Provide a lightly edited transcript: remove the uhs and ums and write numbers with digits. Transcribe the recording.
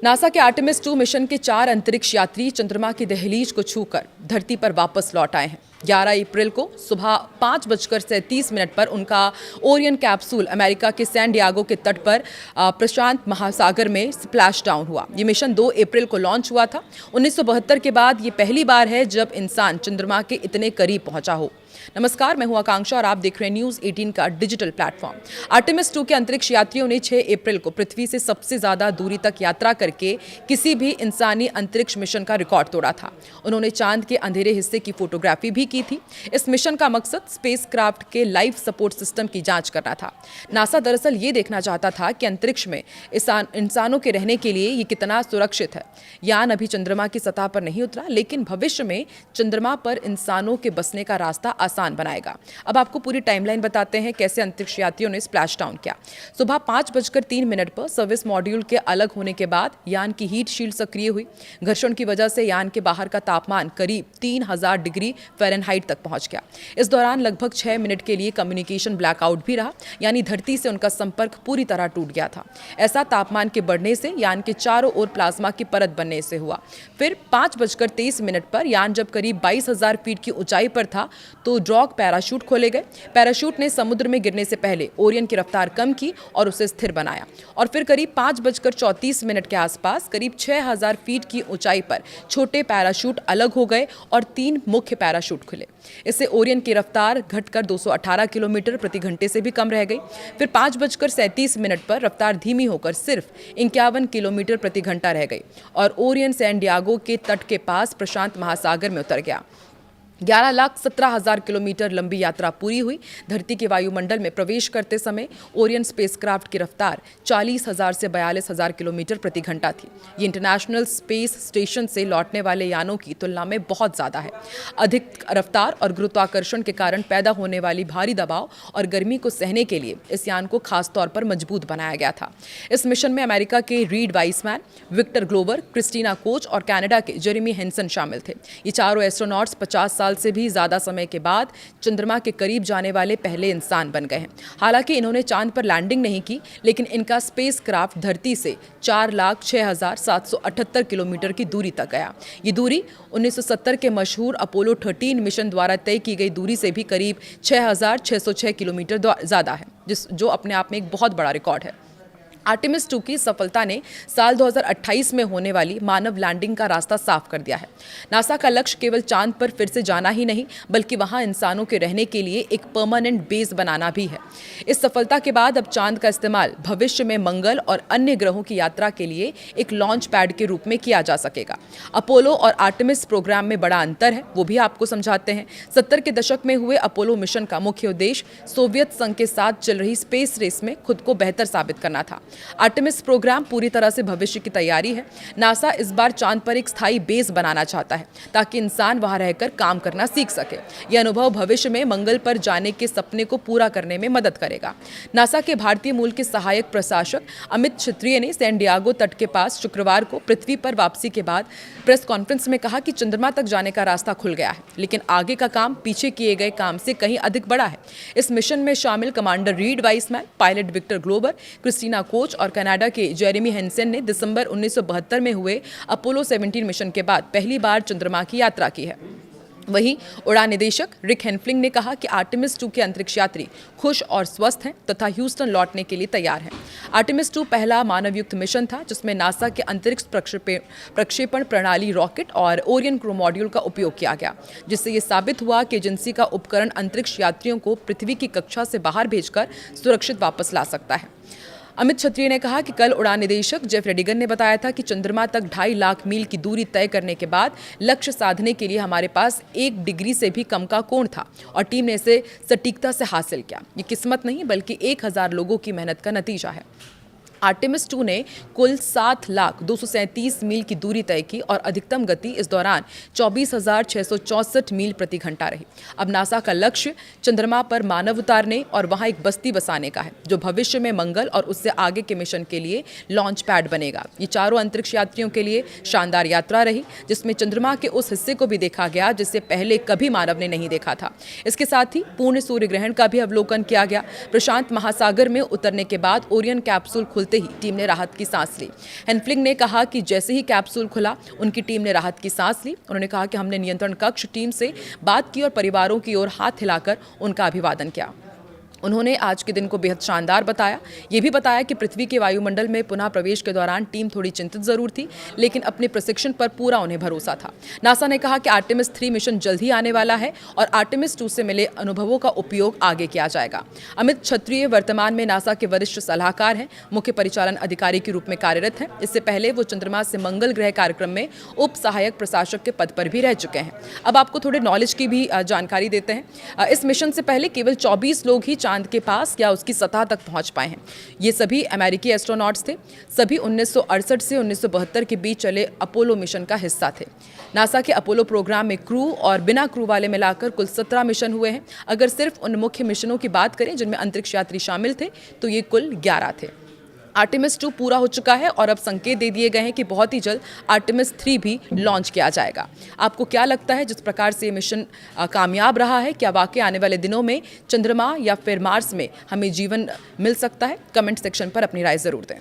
NASA के Artemis 2 mission के 4 अंतरिक्ष यात्री चंद्रमा की दहलीज को छूकर धरती पर वापस लौट आए हैं। 11 अप्रैल को सुबह 5:37 पर उनका ओरियन कैप्सूल अमेरिका के सैन डियागो के तट पर प्रशांत महासागर में स्प्लैश डाउन हुआ। ये मिशन 2 अप्रैल को लॉन्च हुआ था। 1972 के बाद ये पहली बार है जब इंसान चंद्रमा के इतने करीब पहुंचा हो। नमस्कार, मैं हूं आकांक्षा और आप देख रहे हैं न्यूज़ 18 का डिजिटल प्लेटफॉर्म। आर्टेमिस 2 के अंतरिक्ष यात्रियों ने 6 अप्रैल को पृथ्वी से सबसे ज्यादा दूरी तक यात्रा करके किसी भी इंसानी अंतरिक्ष मिशन का रिकॉर्ड तोड़ा था। उन्होंने चांद के अंधेरे हिस्से की फोटोग्राफी भी की थी। इस मिशन का मकसद स्पेसक्राफ्ट के लाइफ सपोर्ट सिस्टम की जांच करना था। नासा दरअसल ये देखना चाहता था कि अंतरिक्ष में इंसानों के रहने के लिए ये कितना सुरक्षित है। यान अभी चंद्रमा की सतह पर नहीं उतरा, लेकिन भविष्य में चंद्रमा पर इंसानों के बसने का रास्ता आसान बनाएगा। अब आपको पूरी टाइमलाइन बताते हैं कैसे अंतरिक्ष यात्रियों ने स्प्लैश डाउन किया। सुबह 5:03 पर सर्विस मॉड्यूल के अलग होने के बाद यान की हीट शील्ड सक्रिय हुई। घर्षण की वजह से यान के बाहर का तापमान करीब 3000 डिग्री फ़ारेनहाइट तक पहुंच गया। इस दौरान लगभग 6 मिनट के लिए कम्युनिकेशन ब्लैकआउट भी रहा, यानी धरती से उनका संपर्क पूरी तरह टूट गया था। ऐसा तापमान के बढ़ने से यान के चारों ओर प्लाज्मा की परत बनने से हुआ। फिर 5:23 पर यान जब करीब 22,000 फीट की ऊंचाई पर था तो ड्रॉग पैराशूट खोले गए। पैराशूट ने समुद्र में गिरने से पहले ओरियन की रफ्तार कम की और उसे स्थिर बनाया। और फिर करीब 5:34 के आसपास करीब 6,000 फीट की ऊंचाई पर छोटे पैराशूट अलग हो गए और 3 मुख्य पैराशूट खुले। इससे ओरियन की रफ्तार घटकर 218 किलोमीटर प्रति घंटे से भी कम रह गई। फिर 5:37 पर रफ्तार धीमी होकर सिर्फ 51 किलोमीटर प्रति घंटा रह गई और ओरियन सैन डियागो के तट के पास प्रशांत महासागर में उतर गया। 11,17,000 किलोमीटर लंबी यात्रा पूरी हुई। धरती के वायुमंडल में प्रवेश करते समय ओरियन स्पेसक्राफ्ट की रफ्तार 40,000 से 42,000 किलोमीटर प्रति घंटा थी। ये इंटरनेशनल स्पेस स्टेशन से लौटने वाले यानों की तुलना में बहुत ज़्यादा है। अधिक रफ्तार और गुरुत्वाकर्षण के कारण पैदा होने वाली भारी दबाव और गर्मी को सहने के लिए इस यान को खास तौर पर मजबूत बनाया गया था। इस मिशन में अमेरिका के Reid Wiseman, Victor Glover, Christina Koch और कनाडा के जेरेमी हेंसन शामिल थे। ये चारों एस्ट्रोनॉट्स 50 साल से भी ज्यादा समय के बाद चंद्रमा के करीब जाने वाले पहले इंसान बन गए हैं। हालांकि इन्होंने चांद पर लैंडिंग नहीं की, लेकिन इनका स्पेसक्राफ्ट धरती से 4,06,778 किलोमीटर की दूरी तक गया। ये दूरी 1970 के मशहूर अपोलो 13 मिशन द्वारा तय की गई दूरी से भी करीब 6,606 किलोमीटर ज्यादा है, जो अपने आप में एक बहुत बड़ा रिकॉर्ड है। आर्टेमिस 2 की सफलता ने साल 2028 में होने वाली मानव लैंडिंग का रास्ता साफ कर दिया है। नासा का लक्ष्य केवल चांद पर फिर से जाना ही नहीं, बल्कि वहां इंसानों के रहने के लिए एक परमानेंट बेस बनाना भी है। इस सफलता के बाद अब चांद का इस्तेमाल भविष्य में मंगल और अन्य ग्रहों की यात्रा के लिए एक लॉन्च पैड के रूप में किया जा सकेगा। अपोलो और आर्टेमिस प्रोग्राम में बड़ा अंतर है, वो भी आपको समझाते हैं। 70 के दशक में हुए अपोलो मिशन का मुख्य उद्देश्य सोवियत संघ के साथ चल रही स्पेस रेस में खुद को बेहतर साबित करना था। आर्टेमिस प्रोग्राम पूरी तरह से भविष्य की तैयारी है। नासा इस बार चांद पर एक स्थायी बेस बनाना चाहता है ताकि इंसान वहां रहकर काम करना सीख सके। यह अनुभव भविष्य में मंगल पर जाने के सपने को पूरा करने में मदद करेगा। नासा के भारतीय मूल के सहायक प्रशासक अमित क्षत्रिय ने सैन डियागो तट के पास शुक्रवार को पृथ्वी पर वापसी के बाद प्रेस कॉन्फ्रेंस में कहा कि चंद्रमा तक जाने का रास्ता खुल गया है, लेकिन आगे का काम पीछे किए गए काम से कहीं अधिक बड़ा है। इस मिशन में शामिल commander Reid Wiseman, pilot Victor Glover, Christina Koch और कनाडा के जेरेमी हेंसन ने दिसंबर 1972 में हुए अपोलो 17 मिशन के बाद पहली बार चंद्रमा की यात्रा की है। वहीं उड़ान निदेशक रिक हेनफ्लिंग ने कहा कि आर्टेमिस 2 के अंतरिक्ष यात्री खुश और स्वस्थ हैं तथा ह्यूस्टन लौटने के लिए तैयार हैं। आर्टेमिस 2 पहला मानवयुक्त मिशन था जिसमें नासा के अंतरिक्ष प्रक्षेपण प्रणाली रॉकेट और ओरियन क्रू मॉड्यूल का उपयोग किया गया, जिससे ये साबित हुआ कि एजेंसी का उपकरण अंतरिक्ष यात्रियों को पृथ्वी की कक्षा से बाहर भेजकर सुरक्षित वापस ला सकता है। अमित क्षत्रिय ने कहा कि कल उड़ान निदेशक जेफ रेडिगन ने बताया था कि चंद्रमा तक 2.5 लाख मील की दूरी तय करने के बाद लक्ष्य साधने के लिए हमारे पास 1 डिग्री से भी कम का कोण था और टीम ने इसे सटीकता से हासिल किया। ये किस्मत नहीं बल्कि 1,000 लोगों की मेहनत का नतीजा है। आर्टेमिस 2 ने कुल 7,237 मील की दूरी तय की और अधिकतम गति इस दौरान 24,664 मील प्रति घंटा रही। अब नासा का लक्ष्य चंद्रमा पर मानव उतारने और वहां एक बस्ती बसाने का है, जो भविष्य में मंगल और उससे आगे के मिशन के लिए लॉन्च पैड बनेगा। ये चारों अंतरिक्ष यात्रियों के लिए शानदार यात्रा रही, जिसमें चंद्रमा के उस हिस्से को भी देखा गया जिसे पहले कभी मानव ने नहीं देखा था। इसके साथ ही पूर्ण सूर्य ग्रहण का भी अवलोकन किया गया। प्रशांत महासागर में उतरने के बाद ओरियन कैप्सूल खुलते खुलते ही टीम ने राहत की सांस ली। हेनफ्लिंग ने कहा कि जैसे ही कैप्सूल खुला उनकी टीम ने राहत की सांस ली। उन्होंने कहा कि हमने नियंत्रण कक्ष टीम से बात की और परिवारों की ओर हाथ हिलाकर उनका अभिवादन किया। उन्होंने आज के दिन को बेहद शानदार बताया। ये भी बताया कि पृथ्वी के वायुमंडल में पुनः प्रवेश के दौरान टीम थोड़ी चिंतित जरूर थी, लेकिन अपने प्रशिक्षण पर पूरा उन्हें भरोसा था। नासा ने कहा कि आर्टेमिस 3 मिशन जल्द ही आने वाला है और आर्टेमिस 2 से मिले अनुभवों का उपयोग आगे किया जाएगा। अमित क्षत्रिय वर्तमान में नासा के वरिष्ठ सलाहकार हैं, मुख्य परिचालन अधिकारी के रूप में कार्यरत हैं। इससे पहले वो चंद्रमा से मंगल ग्रह कार्यक्रम में उप सहायक प्रशासक के पद पर भी रह चुके हैं। अब आपको थोड़े नॉलेज की भी जानकारी देते हैं। इस मिशन से पहले केवल 24 लोग ही चांद के पास या उसकी सतह तक पहुंच पाए हैं। ये सभी अमेरिकी एस्ट्रोनॉट्स थे। सभी 1968 से 1972 के बीच चले अपोलो मिशन का हिस्सा थे। नासा के अपोलो प्रोग्राम में क्रू और बिना क्रू वाले मिलाकर कुल 17 मिशन हुए हैं। अगर सिर्फ उन मुख्य मिशनों की बात करें जिनमें अंतरिक्ष यात्री शामिल थे तो ये कुल 11 थे। आर्टेमिस 2 पूरा हो चुका है और अब संकेत दे दिए गए हैं कि बहुत ही जल्द आर्टेमिस 3 भी लॉन्च किया जाएगा। आपको क्या लगता है जिस प्रकार से ये मिशन कामयाब रहा है, क्या वाकई आने वाले दिनों में चंद्रमा या फिर मार्स में हमें जीवन मिल सकता है? कमेंट सेक्शन पर अपनी राय जरूर दें।